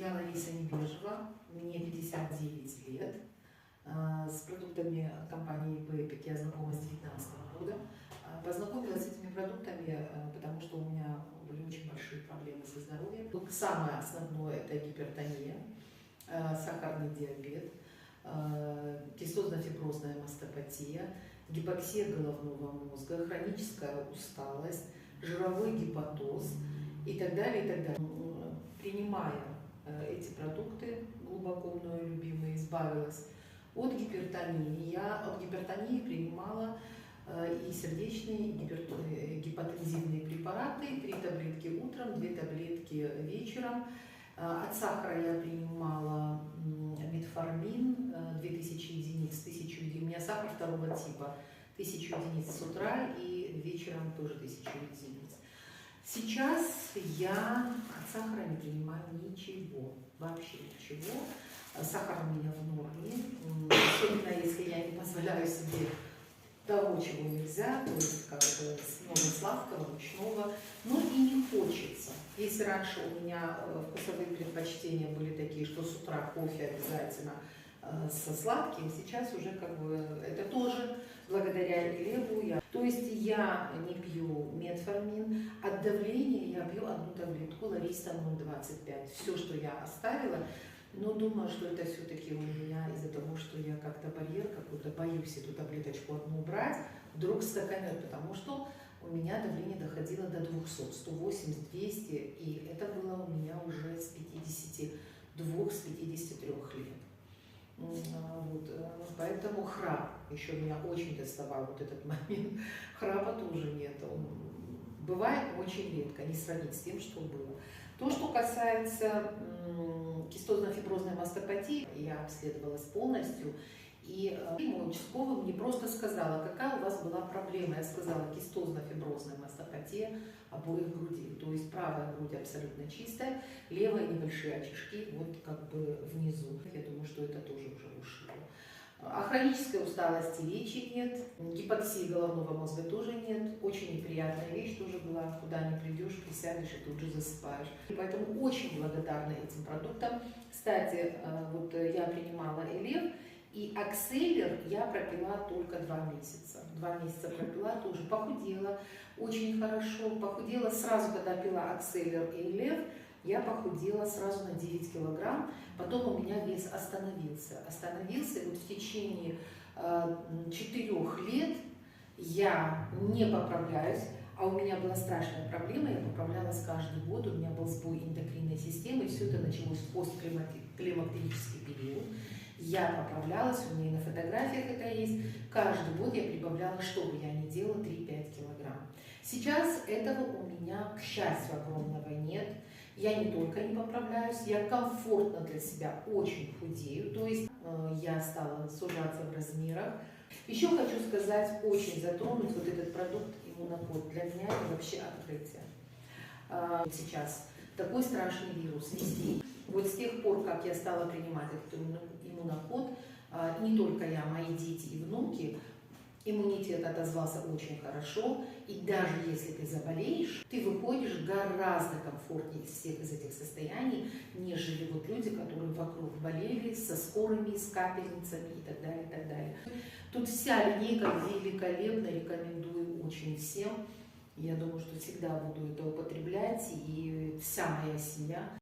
Я Лариса Небежева, мне 59 лет. С продуктами компании Epic я знакома с 2019 года. Познакомилась с этими продуктами, потому что у меня были очень большие проблемы со здоровьем. Самое основное – это гипертония, сахарный диабет, кистозно-фиброзная мастопатия, гипоксия головного мозга, хроническая усталость, жировой гепатоз и так далее, и так далее. Принимая эти продукты, глубоко мною любимые, избавилась от гипертонии. Я от гипертонии принимала и сердечные, и гипотензивные препараты, 3 таблетки утром, 2 таблетки вечером. От сахара я принимала метформин, 2000 единиц, 1000 единиц. У меня сахар 2 типа, 1000 единиц с утра и вечером тоже 1000 единиц. Сейчас я от сахара не принимаю ничего, вообще ничего. Сахар у меня в норме, особенно если я не позволяю себе того, чего нельзя, то есть как бы много сладкого, мучного, но и не хочется. Если раньше у меня вкусовые предпочтения были такие, что с утра кофе обязательно со сладким, сейчас уже как бы это тоже благодаря Элеву. То есть я не пью метформин, от давления я пью 1 таблетку Лариса 0,25. Все, что я оставила, но думаю, что это все-таки у меня из-за того, что я как-то барьер какой-то, боюсь эту таблеточку одну убрать, вдруг скаканет, потому что у меня давление доходило до 200, 180, 200, и это было у меня уже с 52, с 53 лет. Вот, поэтому храп еще меня очень доставал, вот этот момент. Храпа тоже нет, он бывает очень редко, не сравнить с тем, что было. То, что касается кистозно-фиброзной мастопатии, я обследовалась полностью, и мой участковый мне просто сказала, какая у вас была проблема. Я сказала, кистозно-фиброзная мастопатия обоих грудей. То есть правая грудь абсолютно чистая, левая небольшие очишки, вот как бы внизу. Я думаю, что это тоже уже ушло. А хронической усталости речи нет, гипоксии головного мозга тоже нет. Очень неприятная вещь тоже была, куда не придешь, присядешь и тут же засыпаешь. И поэтому очень благодарна этим продуктам. Кстати, вот я принимала Элев, и Акселлер я пропила только 2 месяца. 2 месяца пропила, тоже похудела очень хорошо. Похудела сразу, когда пила Акселлер и Элев, я похудела сразу на 9 килограмм. Потом у меня вес остановился. Остановился, и вот в течение 4 лет я не поправляюсь. А у меня была страшная проблема, я поправлялась каждый год, у меня был сбой эндокринной системы, и все это началось в постклимактерический период. Я поправлялась, у меня и на фотографиях это есть. Каждый год я прибавляла, что бы я ни делала, 3-5 килограмм. Сейчас этого у меня, к счастью, огромного нет. Я не только не поправляюсь, я комфортно для себя очень худею, то есть я стала сужаться в размерах. Еще хочу сказать, очень затронуть вот этот продукт иммунокод. Для меня это вообще открытие. Сейчас такой страшный вирус везде. Вот с тех пор, как я стала принимать этот иммунокод, не только я, мои дети и внуки, иммунитет отозвался очень хорошо, и даже если ты заболеешь, ты выходишь гораздо комфортнее из всех из этих состояний, нежели вот люди, которые вокруг болели со скорыми, с капельницами и так далее, и так далее. Тут вся линейка великолепна, рекомендую очень всем. Я думаю, что всегда буду это употреблять, и вся моя семья.